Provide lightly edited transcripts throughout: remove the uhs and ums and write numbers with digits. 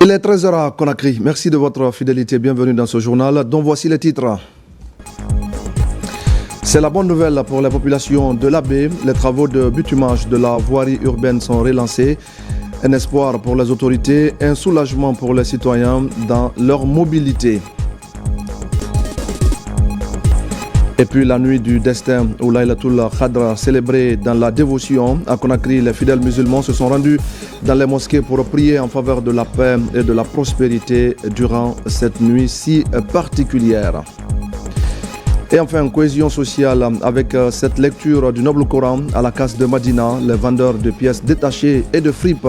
Il est 13h à Conakry. Merci de votre fidélité. Bienvenue dans ce journal dont voici les titres. C'est la bonne nouvelle pour la population de l'Abbé. Les travaux de bitumage de la voirie urbaine sont relancés. Un espoir pour les autorités, un soulagement pour les citoyens dans leur mobilité. Et puis la nuit du destin où Laylatul Qadr célébrée dans la dévotion à Conakry, les fidèles musulmans se sont rendus dans les mosquées pour prier en faveur de la paix et de la prospérité durant cette nuit si particulière. Et enfin, cohésion sociale avec cette lecture du noble Coran à la casse de Madina. Les vendeurs de pièces détachées et de fripes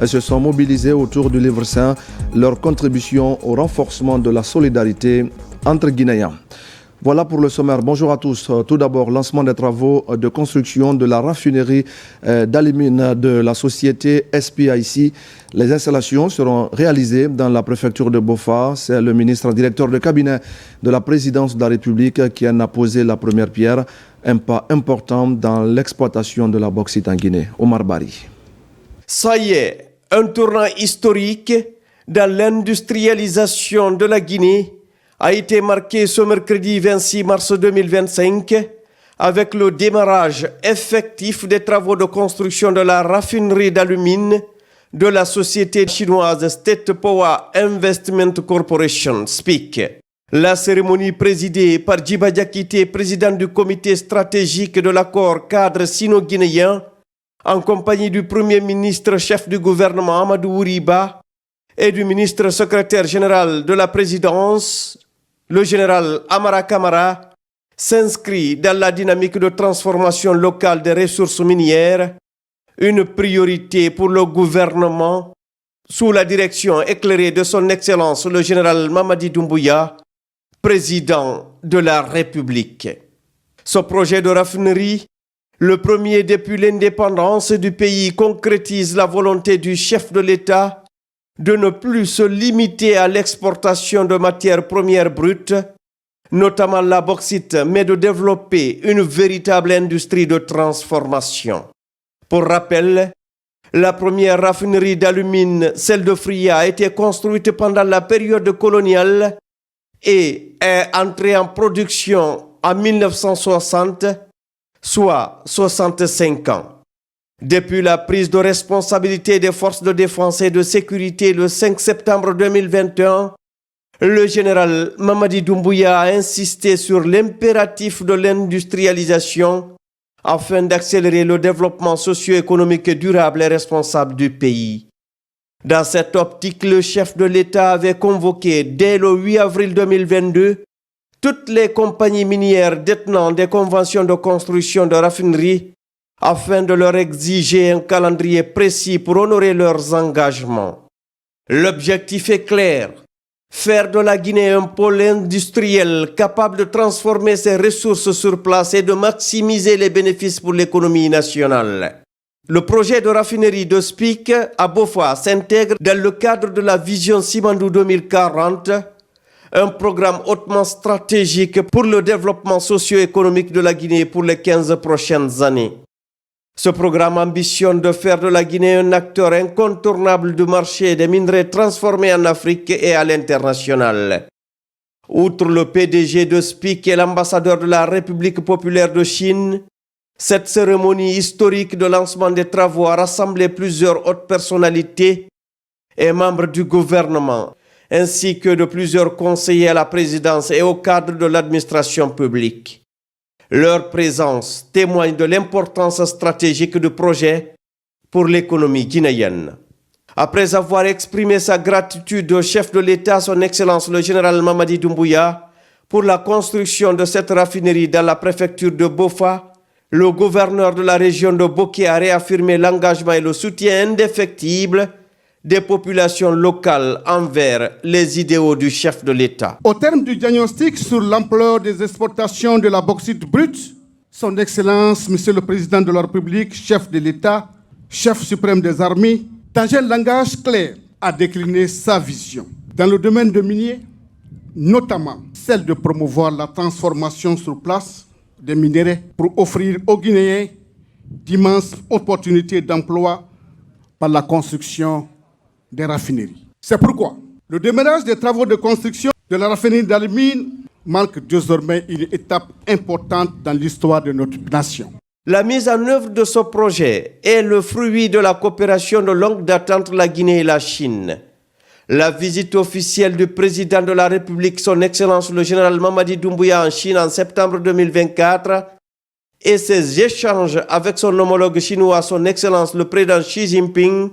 se sont mobilisés autour du livre saint, leur contribution au renforcement de la solidarité entre Guinéens. Voilà pour le sommaire. Bonjour à tous. Tout d'abord, lancement des travaux de construction de la raffinerie d'alumine de la société SPIC. Les installations seront réalisées dans la préfecture de Bofa. C'est le ministre directeur de cabinet de la présidence de la République qui en a posé la première pierre. Un pas important dans l'exploitation de la bauxite en Guinée. Omar Bari. Ça y est, un tournant historique dans l'industrialisation de la Guinée a été marqué ce mercredi 26 mars 2025 avec le démarrage effectif des travaux de construction de la raffinerie d'alumine de la société chinoise State Power Investment Corporation, SPIC. La cérémonie présidée par Djiba Diakité, président du comité stratégique de l'accord cadre sino-guinéen, en compagnie du Premier ministre chef du gouvernement Amadou Ouriba et du ministre secrétaire général de la présidence, le général Amara Kamara, s'inscrit dans la dynamique de transformation locale des ressources minières, une priorité pour le gouvernement sous la direction éclairée de son Excellence le général Mamadi Doumbouya, président de la République. Ce projet de raffinerie, le premier depuis l'indépendance du pays, concrétise la volonté du chef de l'État de ne plus se limiter à l'exportation de matières premières brutes, notamment la bauxite, mais de développer une véritable industrie de transformation. Pour rappel, la première raffinerie d'alumine, celle de Fria, a été construite pendant la période coloniale et est entrée en production en 1960, soit 65 ans. Depuis la prise de responsabilité des forces de défense et de sécurité le 5 septembre 2021, le général Mamadi Doumbouya a insisté sur l'impératif de l'industrialisation afin d'accélérer le développement socio-économique durable et responsable du pays. Dans cette optique, le chef de l'État avait convoqué dès le 8 avril 2022 toutes les compagnies minières détenant des conventions de construction de raffineries afin de leur exiger un calendrier précis pour honorer leurs engagements. L'objectif est clair, faire de la Guinée un pôle industriel capable de transformer ses ressources sur place et de maximiser les bénéfices pour l'économie nationale. Le projet de raffinerie de SPIC à Bofa s'intègre dans le cadre de la vision Simandou 2040, un programme hautement stratégique pour le développement socio-économique de la Guinée pour les 15 prochaines années. Ce programme ambitionne de faire de la Guinée un acteur incontournable du marché des minerais transformés en Afrique et à l'international. Outre le PDG de SPIC et l'ambassadeur de la République populaire de Chine, cette cérémonie historique de lancement des travaux a rassemblé plusieurs hautes personnalités et membres du gouvernement, ainsi que de plusieurs conseillers à la présidence et au cadre de l'administration publique. Leur présence témoigne de l'importance stratégique du projet pour l'économie guinéenne. Après avoir exprimé sa gratitude au chef de l'État, son Excellence le général Mamadi Doumbouya, pour la construction de cette raffinerie dans la préfecture de Bofa, le gouverneur de la région de Boké a réaffirmé l'engagement et le soutien indéfectible des populations locales envers les idéaux du chef de l'État. Au terme du diagnostic sur l'ampleur des exportations de la bauxite brute, son Excellence, Monsieur le Président de la République, chef de l'État, chef suprême des armées, dans un langage clair, a décliné sa vision. Dans le domaine de minier, notamment celle de promouvoir la transformation sur place des minéraux pour offrir aux Guinéens d'immenses opportunités d'emploi par la construction des raffineries. C'est pourquoi le démarrage des travaux de construction de la raffinerie d'Al-Mine marque désormais une étape importante dans l'histoire de notre nation. La mise en œuvre de ce projet est le fruit de la coopération de longue date entre la Guinée et la Chine. La visite officielle du président de la République, son Excellence le général Mamadi Doumbouya en Chine en septembre 2024 et ses échanges avec son homologue chinois, son Excellence le président Xi Jinping,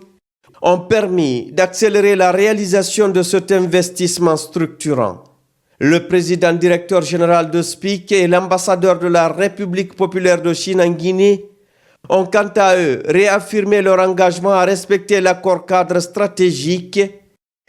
ont permis d'accélérer la réalisation de cet investissement structurant. Le président directeur général de SPIC et l'ambassadeur de la République populaire de Chine en Guinée ont quant à eux réaffirmé leur engagement à respecter l'accord cadre stratégique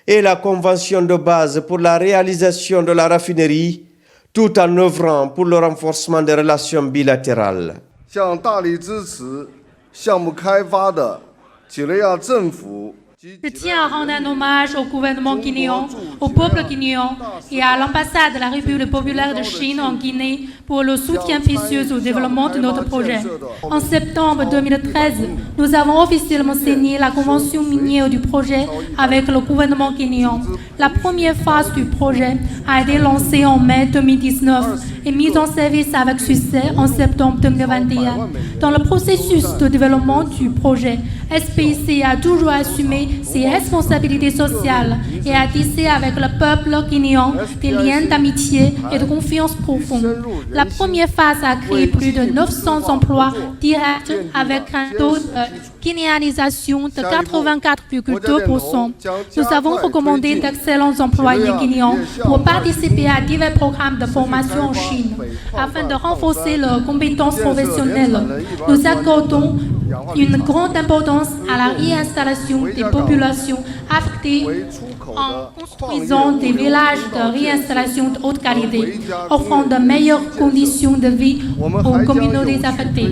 et la convention de base pour la réalisation de la raffinerie, tout en œuvrant pour le renforcement des relations bilatérales. 向大力支持项目开发的几内亚政府 Je tiens à rendre un hommage au gouvernement guinéen, au peuple guinéen et à l'ambassade de la République populaire de Chine en Guinée pour le soutien précieux au développement de notre projet. En septembre 2013, nous avons officiellement signé la convention minière du projet avec le gouvernement guinéen. La première phase du projet a été lancée en mai 2019 et mise en service avec succès en septembre 2021. Dans le processus de développement du projet, SPIC a toujours assumé ses responsabilités sociales et a tissé avec le peuple guinéen des liens d'amitié et de confiance profonds. La première phase a créé plus de 900 emplois directs avec un taux de guinéanisation de 84,2%. Nous avons recommandé d'excellents employés guinéens pour participer à divers programmes de formation en Chine afin de renforcer leurs compétences professionnelles. Nous accordons une grande importance à la réinstallation des populations affectées en construisant des villages de réinstallation de haute qualité, offrant de meilleures conditions de vie aux communautés affectées.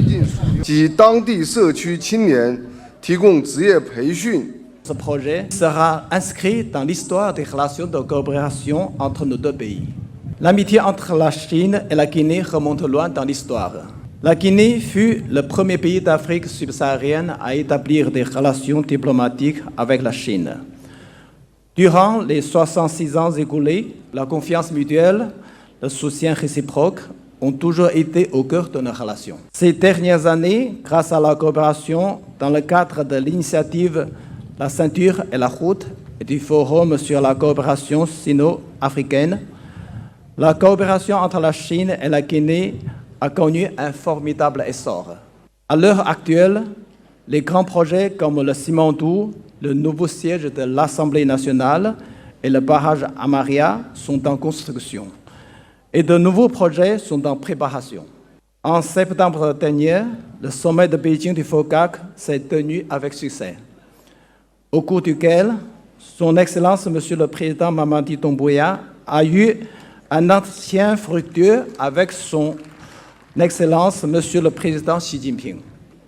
Ce projet sera inscrit dans l'histoire des relations de coopération entre nos deux pays. L'amitié entre la Chine et la Guinée remonte loin dans l'histoire. La Guinée fut le premier pays d'Afrique subsaharienne à établir des relations diplomatiques avec la Chine. Durant les 66 ans écoulés, la confiance mutuelle, le soutien réciproque ont toujours été au cœur de nos relations. Ces dernières années, grâce à la coopération dans le cadre de l'initiative La Ceinture et la Route et du Forum sur la coopération sino-africaine, la coopération entre la Chine et la Guinée a connu un formidable essor. À l'heure actuelle, les grands projets comme le Simandou, le nouveau siège de l'Assemblée nationale et le barrage Amaria sont en construction. Et de nouveaux projets sont en préparation. En septembre dernier, le sommet de Beijing du FOCAC s'est tenu avec succès, au cours duquel Son Excellence, Monsieur le Président Mamadi Doumbouya, a eu un entretien fructueux avec Son Excellence, Monsieur le Président Xi Jinping.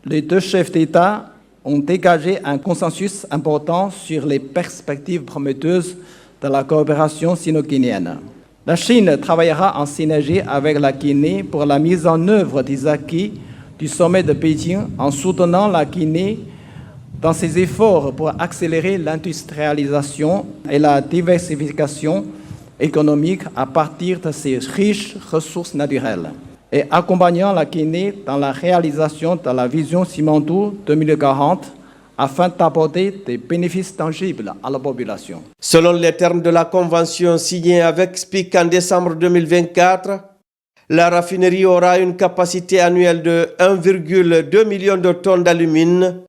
Les deux chefs d'État ont dégagé un consensus important sur les perspectives prometteuses de la coopération sino-guinéenne. La Chine travaillera en synergie avec la Guinée pour la mise en œuvre des acquis du sommet de Beijing en soutenant la Guinée dans ses efforts pour accélérer l'industrialisation et la diversification économique à partir de ses riches ressources naturelles et accompagnant la Guinée dans la réalisation de la vision Simandou 2040 afin d'apporter des bénéfices tangibles à la population. Selon les termes de la convention signée avec SPIC en décembre 2024, la raffinerie aura une capacité annuelle de 1,2 million de tonnes d'alumine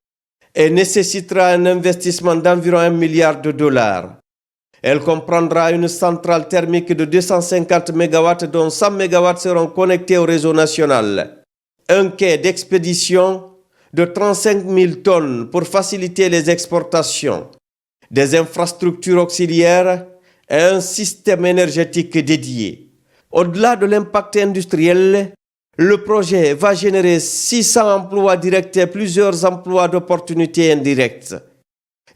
et nécessitera un investissement d'environ 1 milliard de dollars. Elle comprendra une centrale thermique de 250 MW dont 100 MW seront connectés au réseau national, un quai d'expédition de 35 000 tonnes pour faciliter les exportations, des infrastructures auxiliaires et un système énergétique dédié. Au-delà de l'impact industriel, le projet va générer 600 emplois directs et plusieurs emplois d'opportunités indirectes.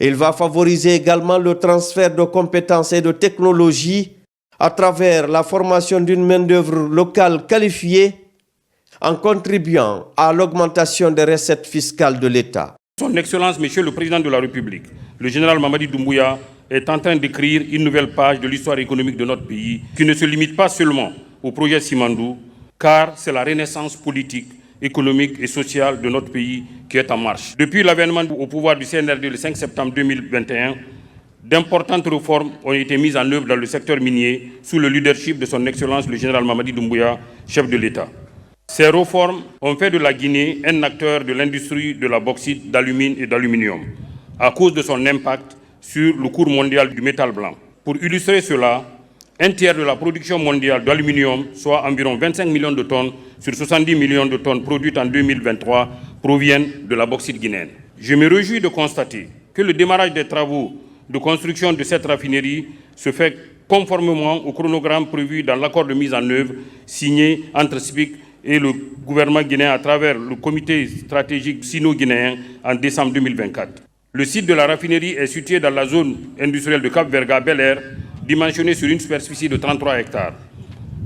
Il va favoriser également le transfert de compétences et de technologies à travers la formation d'une main-d'œuvre locale qualifiée en contribuant à l'augmentation des recettes fiscales de l'État. Son Excellence, Monsieur le Président de la République, le général Mamadi Doumbouya, est en train d'écrire une nouvelle page de l'histoire économique de notre pays qui ne se limite pas seulement au projet Simandou, car c'est la renaissance politique, économique et sociale de notre pays qui est en marche. Depuis l'avènement au pouvoir du CNRD le 5 septembre 2021, d'importantes réformes ont été mises en œuvre dans le secteur minier sous le leadership de son Excellence le général Mamadi Doumbouya, chef de l'État. Ces réformes ont fait de la Guinée un acteur de l'industrie de la bauxite, d'alumine et d'aluminium, à cause de son impact sur le cours mondial du métal blanc. Pour illustrer cela, un tiers de la production mondiale d'aluminium, soit environ 25 millions de tonnes sur 70 millions de tonnes produites en 2023, proviennent de la bauxite guinéenne. Je me réjouis de constater que le démarrage des travaux de construction de cette raffinerie se fait conformément au chronogramme prévu dans l'accord de mise en œuvre signé entre SPIC et le gouvernement guinéen à travers le comité stratégique sino-guinéen en décembre 2024. Le site de la raffinerie est situé dans la zone industrielle de Cap-Verga-Bel-Air, dimensionné sur une superficie de 33 hectares.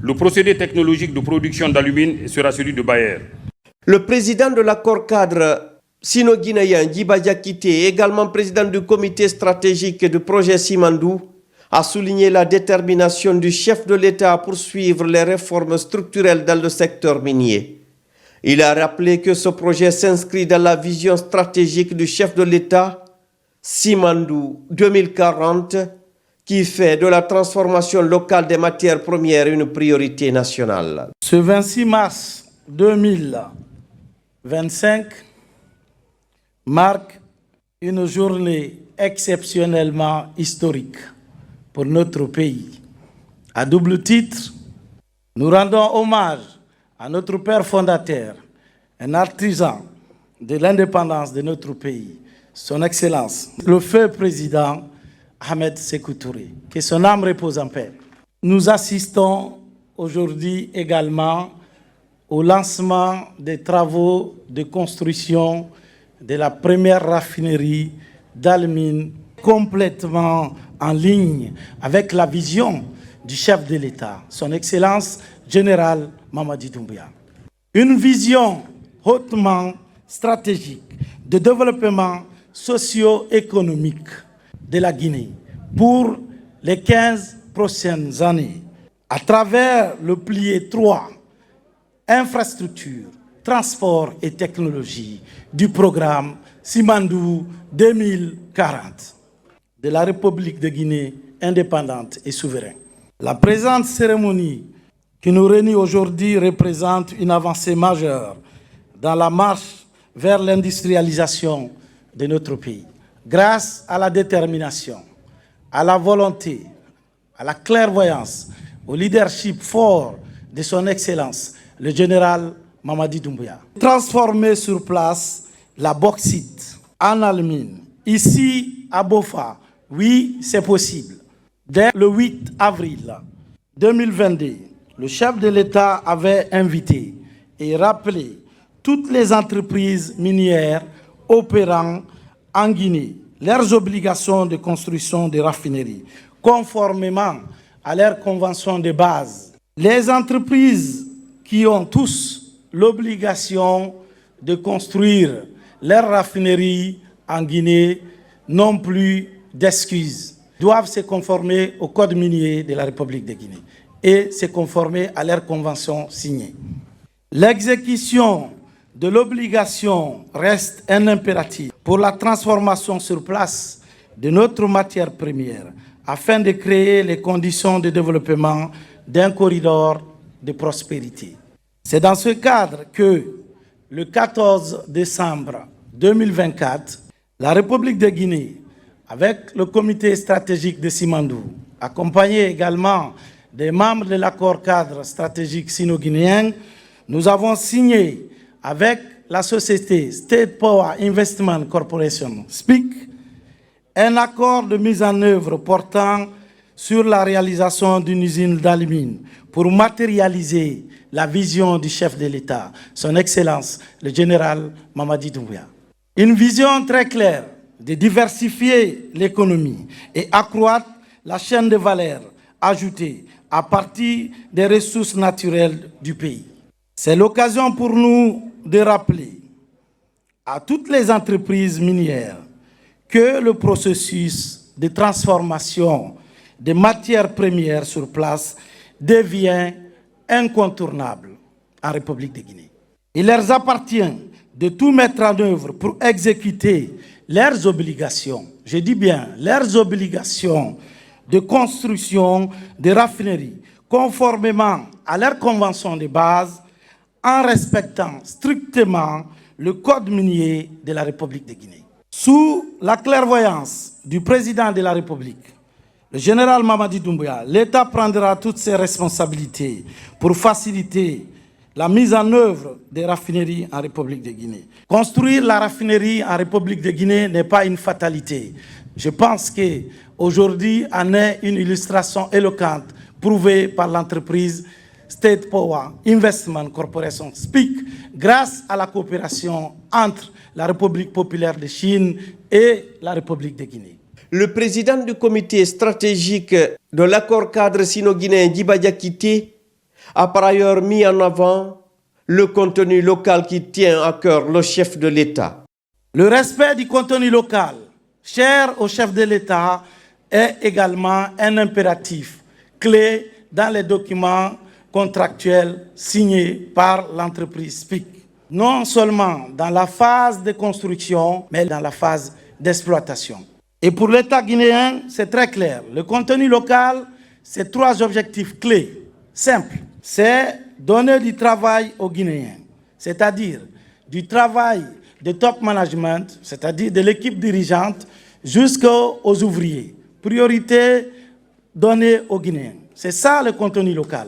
Le procédé technologique de production d'alumine sera celui de Bayer. Le président de l'accord cadre sino-guinéen, Djiba Diakité, également président du comité stratégique du projet Simandou, a souligné la détermination du chef de l'État à poursuivre les réformes structurelles dans le secteur minier. Il a rappelé que ce projet s'inscrit dans la vision stratégique du chef de l'État, Simandou 2040, qui fait de la transformation locale des matières premières une priorité nationale. Ce 26 mars 2025 marque une journée exceptionnellement historique pour notre pays. À double titre, nous rendons hommage à notre père fondateur, un artisan de l'indépendance de notre pays, son Excellence, le feu président Ahmed Sékou Touré, que son âme repose en paix. Nous assistons aujourd'hui également au lancement des travaux de construction de la première raffinerie d'alumine complètement en ligne avec la vision du chef de l'État, son Excellence général Mamadi Doumbouya. Une vision hautement stratégique de développement socio-économique de la Guinée pour les 15 prochaines années à travers le pilier 3, infrastructure, transport et technologie du programme Simandou 2040 de la République de Guinée indépendante et souveraine. La présente cérémonie qui nous réunit aujourd'hui représente une avancée majeure dans la marche vers l'industrialisation de notre pays. Grâce à la détermination, à la volonté, à la clairvoyance, au leadership fort de son Excellence, le général Mamadi Doumbouya. Transformer sur place la bauxite en alumine, ici à Bofa, oui, c'est possible. Dès le 8 avril 2022, le chef de l'État avait invité et rappelé toutes les entreprises minières opérant en Guinée leurs obligations de construction de raffineries, conformément à leur convention de base. Les entreprises qui ont tous l'obligation de construire leurs raffineries en Guinée n'ont plus d'excuses, doivent se conformer au code minier de la République de Guinée et se conformer à leurs conventions signées. L'exécution de l'obligation reste un impératif pour la transformation sur place de notre matière première afin de créer les conditions de développement d'un corridor de prospérité. C'est dans ce cadre que, le 14 décembre 2024, la République de Guinée, avec le comité stratégique de Simandou, accompagné également des membres de l'accord cadre stratégique sino-guinéen, nous avons signé avec la société State Power Investment Corporation, SPIC, un accord de mise en œuvre portant sur la réalisation d'une usine d'alumine pour matérialiser la vision du chef de l'État, son Excellence, le général Mamadi Doumbouya. Une vision très claire de diversifier l'économie et accroître la chaîne de valeur ajoutée à partir des ressources naturelles du pays. C'est l'occasion pour nous de rappeler à toutes les entreprises minières que le processus de transformation des matières premières sur place devient incontournable en République de Guinée. Il leur appartient de tout mettre en œuvre pour exécuter leurs obligations, je dis bien leurs obligations de construction de raffineries conformément à leur convention de base en respectant strictement le code minier de la République de Guinée. Sous la clairvoyance du président de la République, le général Mamadi Doumbouya, l'État prendra toutes ses responsabilités pour faciliter la mise en œuvre des raffineries en République de Guinée. Construire la raffinerie en République de Guinée n'est pas une fatalité. Je pense qu'aujourd'hui en est une illustration éloquente prouvée par l'entreprise State Power Investment Corporation SPIC grâce à la coopération entre la République populaire de Chine et la République de Guinée. Le président du comité stratégique de l'accord cadre sino-guinéen Djiba Diakité a par ailleurs mis en avant le contenu local qui tient à cœur le chef de l'État. Le respect du contenu local, cher au chef de l'État, est également un impératif clé dans les documents contractuels signés par l'entreprise SPIC. Non seulement dans la phase de construction, mais dans la phase d'exploitation. Et pour l'État guinéen, c'est très clair. Le contenu local, c'est 3 objectifs clés, simples. C'est donner du travail aux Guinéens, c'est-à-dire du travail de top management, c'est-à-dire de l'équipe dirigeante, jusqu'aux ouvriers. Priorité donnée aux Guinéens. C'est ça le contenu local.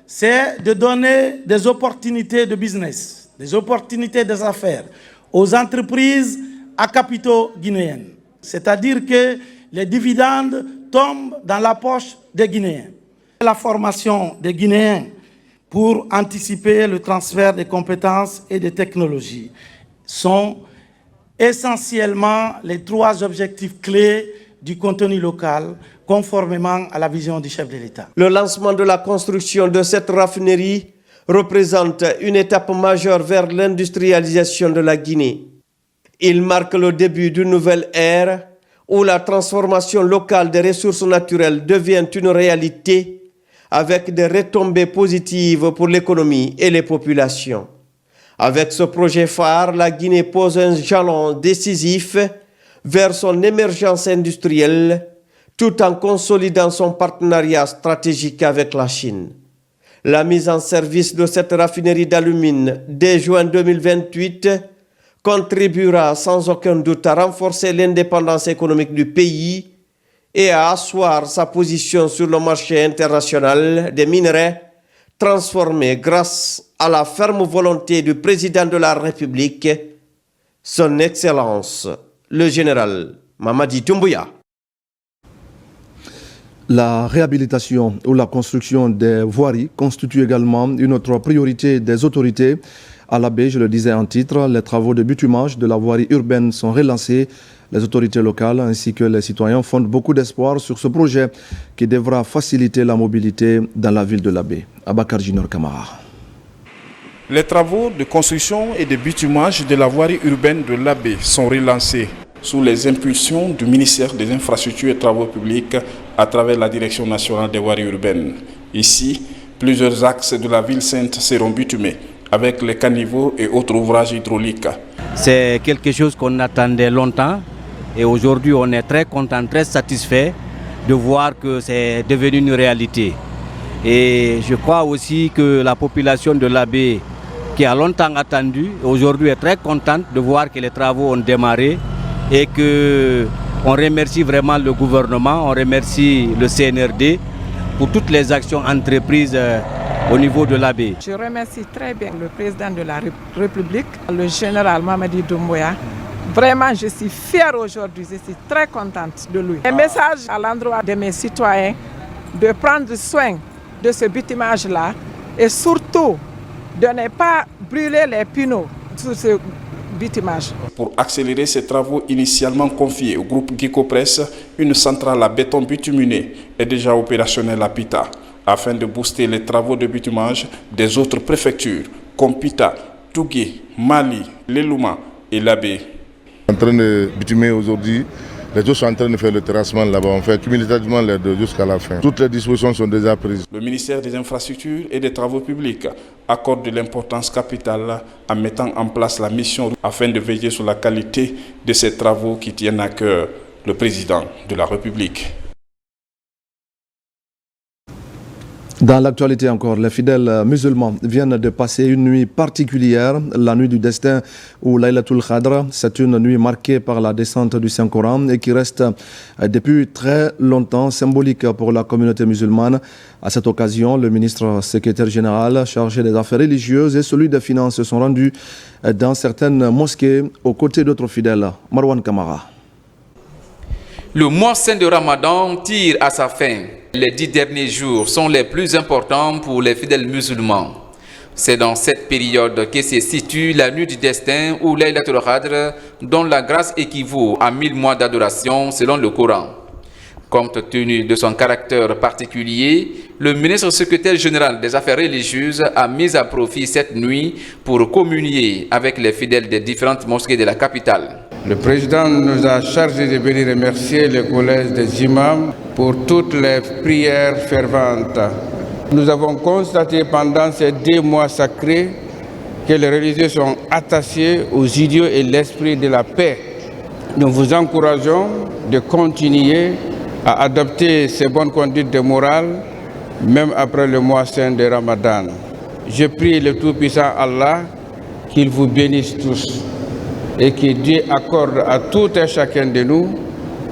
C'est de donner des opportunités de business, des opportunités des affaires aux entreprises à capitaux guinéens. C'est-à-dire que les dividendes tombent dans la poche des Guinéens. La formation des Guinéens pour anticiper le transfert des compétences et des technologies sont essentiellement les 3 objectifs clés du contenu local, conformément à la vision du chef de l'État. Le lancement de la construction de cette raffinerie représente une étape majeure vers l'industrialisation de la Guinée. Il marque le début d'une nouvelle ère où la transformation locale des ressources naturelles devient une réalité avec des retombées positives pour l'économie et les populations. Avec ce projet phare, la Guinée pose un jalon décisif vers son émergence industrielle tout en consolidant son partenariat stratégique avec la Chine. La mise en service de cette raffinerie d'alumine dès juin 2028 contribuera sans aucun doute à renforcer l'indépendance économique du pays et à asseoir sa position sur le marché international des minerais transformés grâce à la ferme volonté du président de la République, son Excellence, le général Mamadi Doumbouya. La réhabilitation ou la construction des voiries constitue également une autre priorité des autorités. À la baie, je le disais en titre, les travaux de bitumage de la voirie urbaine sont relancés. Les autorités locales ainsi que les citoyens fondent beaucoup d'espoir sur ce projet qui devra faciliter la mobilité dans la ville de la baie. Abakar Junior Kamara. Les travaux de construction et de bitumage de la voirie urbaine de la baie sont relancés sous les impulsions du ministère des Infrastructures et Travaux Publics à travers la Direction nationale des voiries urbaines. Ici, plusieurs axes de la ville sainte seront bitumés avec les caniveaux et autres ouvrages hydrauliques. C'est quelque chose qu'on attendait longtemps et aujourd'hui on est très content, très satisfait de voir que c'est devenu une réalité. Et je crois aussi que la population de la baie, qui a longtemps attendu, aujourd'hui est très contente de voir que les travaux ont démarré et qu'on remercie vraiment le gouvernement, on remercie le CNRD pour toutes les actions entreprises au niveau de la baie. Je remercie très bien le président de la République, le général Mamadi Doumbouya. Vraiment, je suis fière aujourd'hui, je suis très contente de lui. Un message à l'endroit de mes citoyens de prendre soin de ce bitumage-là et surtout de ne pas brûler les pneus sur ce bitumage. Pour accélérer ces travaux initialement confiés au groupe Gicopress, une centrale à béton bituminé est déjà opérationnelle à Pita, afin de booster les travaux de bitumage des autres préfectures, comme Pita, Tougué, Mali, Lelouma et Labé. En train de bitumer aujourd'hui Les deux sont en train de faire le terrassement là-bas. On fait cumulativement les deux jusqu'à la fin. Toutes les dispositions sont déjà prises. Le ministère des Infrastructures et des Travaux publics accorde de l'importance capitale en mettant en place la mission afin de veiller sur la qualité de ces travaux qui tiennent à cœur le président de la République. Dans l'actualité encore, les fidèles musulmans viennent de passer une nuit particulière, la nuit du destin ou Laylatul Qadr. C'est une nuit marquée par la descente du Saint-Coran et qui reste depuis très longtemps symbolique pour la communauté musulmane. À cette occasion, le ministre secrétaire général chargé des affaires religieuses et celui des finances se sont rendus dans certaines mosquées aux côtés d'autres fidèles. Marwan Kamara. Le mois saint de Ramadan tire à sa fin. Les 10 derniers jours sont les plus importants pour les fidèles musulmans. C'est dans cette période que se situe la nuit du destin ou Laylatul Qadr, dont la grâce équivaut à 1000 mois d'adoration selon le Coran. Compte tenu de son caractère particulier, le ministre secrétaire général des Affaires religieuses a mis à profit cette nuit pour communier avec les fidèles des différentes mosquées de la capitale. Le président nous a chargé de venir remercier le collège des imams pour toutes les prières ferventes. Nous avons constaté pendant ces 2 mois sacrés que les religieux sont attachés aux idéaux et l'esprit de la paix. Nous vous encourageons de continuer à adopter ces bonnes conduites de morale, même après le mois saint de Ramadan. Je prie le Tout-Puissant Allah qu'il vous bénisse tous et que Dieu accorde à tout et chacun de nous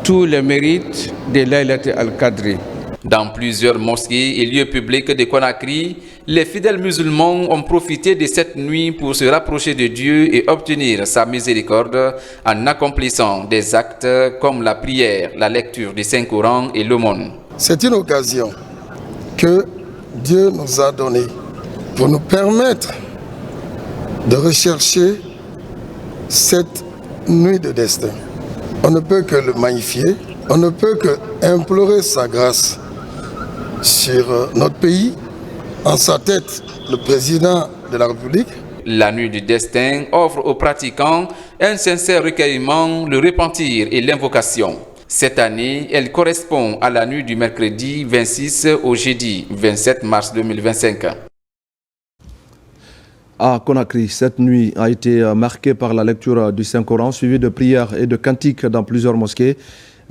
tous les mérites de Laylatul Qadr. Dans plusieurs mosquées et lieux publics de Conakry, les fidèles musulmans ont profité de cette nuit pour se rapprocher de Dieu et obtenir sa miséricorde en accomplissant des actes comme la prière, la lecture du Saint-Coran et l'aumône. C'est une occasion que Dieu nous a donnée pour nous permettre de rechercher cette nuit de destin. On ne peut que le magnifier, on ne peut que implorer sa grâce sur notre pays, en sa tête le président de la République. La nuit du destin offre aux pratiquants un sincère recueillement, le repentir et l'invocation. Cette année, elle correspond à la nuit du mercredi 26 au jeudi 27 mars 2025. À Conakry, cette nuit a été marquée par la lecture du Saint-Coran, suivie de prières et de cantiques dans plusieurs mosquées.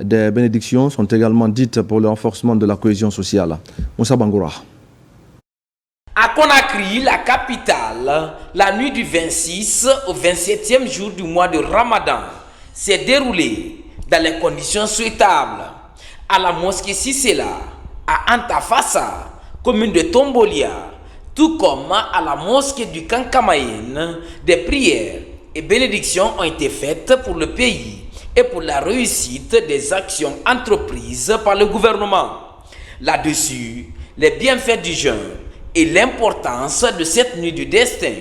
Des bénédictions sont également dites pour le renforcement de la cohésion sociale. Moussa Bangoura. À Conakry, la capitale, la nuit du 26 au 27e jour du mois de Ramadan s'est déroulée dans les conditions souhaitables. À la mosquée Sissela, à Antafassa, commune de Tombolia, tout comme à la mosquée du Kankamayen, des prières et bénédictions ont été faites pour le pays et pour la réussite des actions entreprises par le gouvernement. Là-dessus, les bienfaits du jeûne et l'importance de cette nuit du destin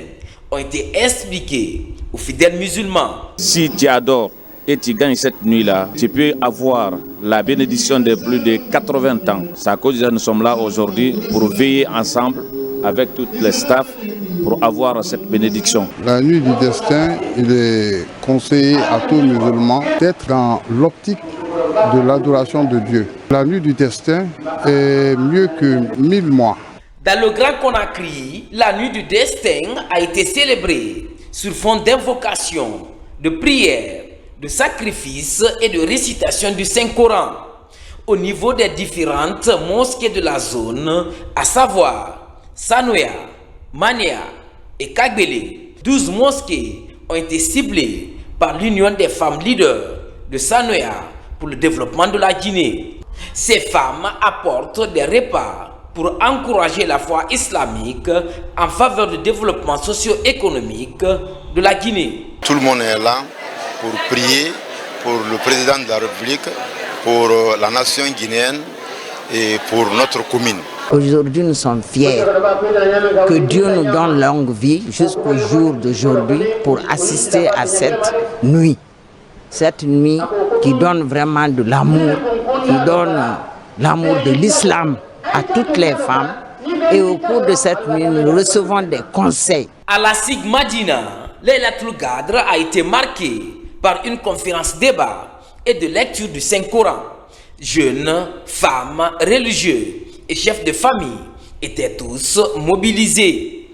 ont été expliqués aux fidèles musulmans. Si tu adores et tu gagnes cette nuit-là, tu peux avoir la bénédiction de plus de 80 ans. C'est à cause de ça que nous sommes là aujourd'hui pour veiller ensemble avec tous les staffs pour avoir cette bénédiction. La nuit du destin, il est conseillé à tout musulman d'être dans l'optique de l'adoration de Dieu. La nuit du destin est mieux que 1000 mois. Dans le Grand Conakry, la nuit du destin a été célébrée sur fond d'invocation, de prières, de sacrifices et de récitation du Saint-Coran au niveau des différentes mosquées de la zone, à savoir Sanoya, Mania et Kagbele. 12 mosquées ont été ciblées par l'Union des femmes leaders de Sanoya pour le développement de la Guinée. Ces femmes apportent des repas pour encourager la foi islamique en faveur du développement socio-économique de la Guinée. Tout le monde est là pour prier pour le président de la République, pour la nation guinéenne et pour notre commune. Aujourd'hui, nous sommes fiers que Dieu nous donne longue vie jusqu'au jour d'aujourd'hui pour assister à cette nuit. Cette nuit qui donne vraiment de l'amour, qui donne l'amour de l'islam à toutes les femmes. Et au cours de cette nuit, nous recevons des conseils. À la Sigmadina, Laylatul Qadr a été marquée par une conférence débat et de lecture du Saint-Coran. Jeunes, femmes, religieux et chefs de famille étaient tous mobilisés.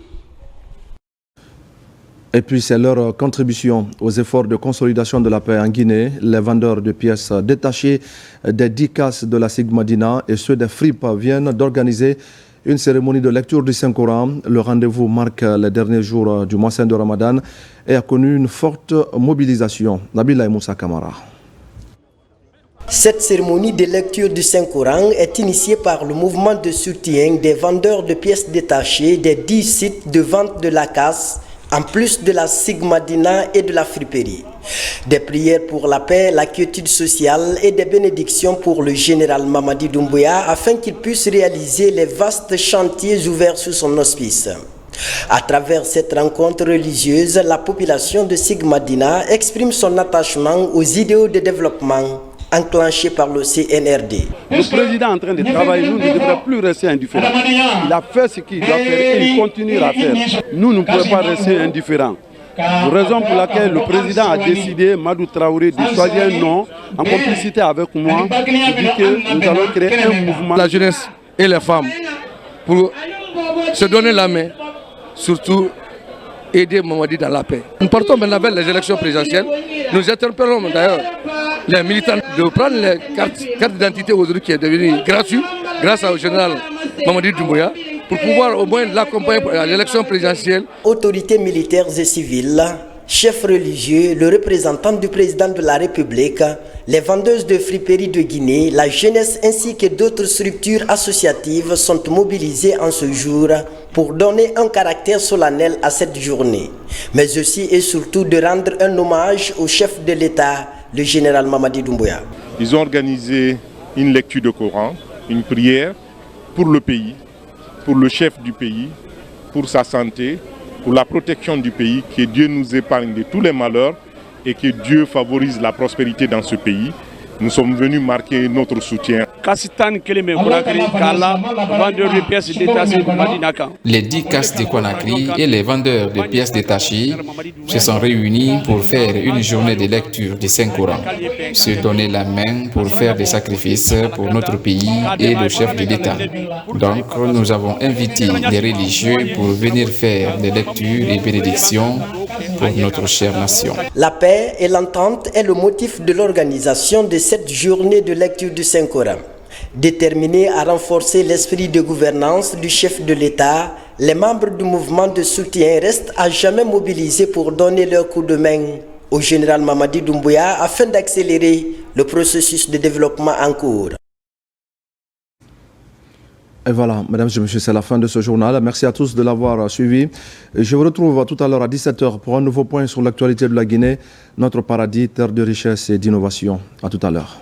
Et puis c'est leur contribution aux efforts de consolidation de la paix en Guinée. Les vendeurs de pièces détachées des 10 casses de la Sigmadina et ceux des FRIP viennent d'organiser une cérémonie de lecture du Saint-Coran. Le rendez-vous marque les derniers jours du mois saint de Ramadan et a connu une forte mobilisation. Nabila Moussa Kamara. Cette cérémonie de lecture du Saint-Coran est initiée par le mouvement de soutien des vendeurs de pièces détachées des 10 sites de vente de la casse, en plus de la Sigmadina et de la friperie. Des prières pour la paix, la quiétude sociale et des bénédictions pour le général Mamadi Doumbouya afin qu'il puisse réaliser les vastes chantiers ouverts sous son auspice. À travers cette rencontre religieuse, la population de Sigmadina exprime son attachement aux idéaux de développement enclenché par le CNRD. Le président est en train de travailler, nous ne devrions plus rester indifférents. Il a fait ce qu'il doit faire et il continuera à faire. Nous ne pouvons pas rester indifférents. Raison pour laquelle le président a décidé, Madou Traoré, de choisir un nom en complicité avec moi. Il dit que nous allons créer un mouvement. La jeunesse et les femmes pour se donner la main, surtout aider Mamadi dans la paix. Nous partons maintenant vers les élections présidentielles. Nous interpellons d'ailleurs les militants de prendre les cartes d'identité aujourd'hui qui est devenue gratuite grâce au général Mamadi Doumbouya pour pouvoir au moins l'accompagner à l'élection présidentielle. Autorités militaires et civiles, chefs religieux, le représentant du président de la République, les vendeuses de friperies de Guinée, la jeunesse ainsi que d'autres structures associatives sont mobilisées en ce jour pour donner un caractère solennel à cette journée, mais aussi et surtout de rendre un hommage au chef de l'État, le général Mamadi Doumbouya. Ils ont organisé une lecture de Coran, une prière pour le pays, pour le chef du pays, pour sa santé, pour la protection du pays, que Dieu nous épargne de tous les malheurs et que Dieu favorise la prospérité dans ce pays. Nous sommes venus marquer notre soutien. Les 10 casses de Conakry et les vendeurs de pièces détachées se sont réunis pour faire une journée de lecture du Saint-Coran, se donner la main pour faire des sacrifices pour notre pays et le chef de l'État. Donc nous avons invité les religieux pour venir faire des lectures et bénédictions pour notre chère nation. La paix et l'entente est le motif de l'organisation de cette journée de lecture du Saint-Coran. Déterminés à renforcer l'esprit de gouvernance du chef de l'État, les membres du mouvement de soutien restent à jamais mobilisés pour donner leur coup de main au général Mamadi Doumbouya afin d'accélérer le processus de développement en cours. Et voilà, mesdames et messieurs, c'est la fin de ce journal. Merci à tous de l'avoir suivi. Je vous retrouve tout à l'heure à 17h pour un nouveau point sur l'actualité de la Guinée, notre paradis, terre de richesse et d'innovation. À tout à l'heure.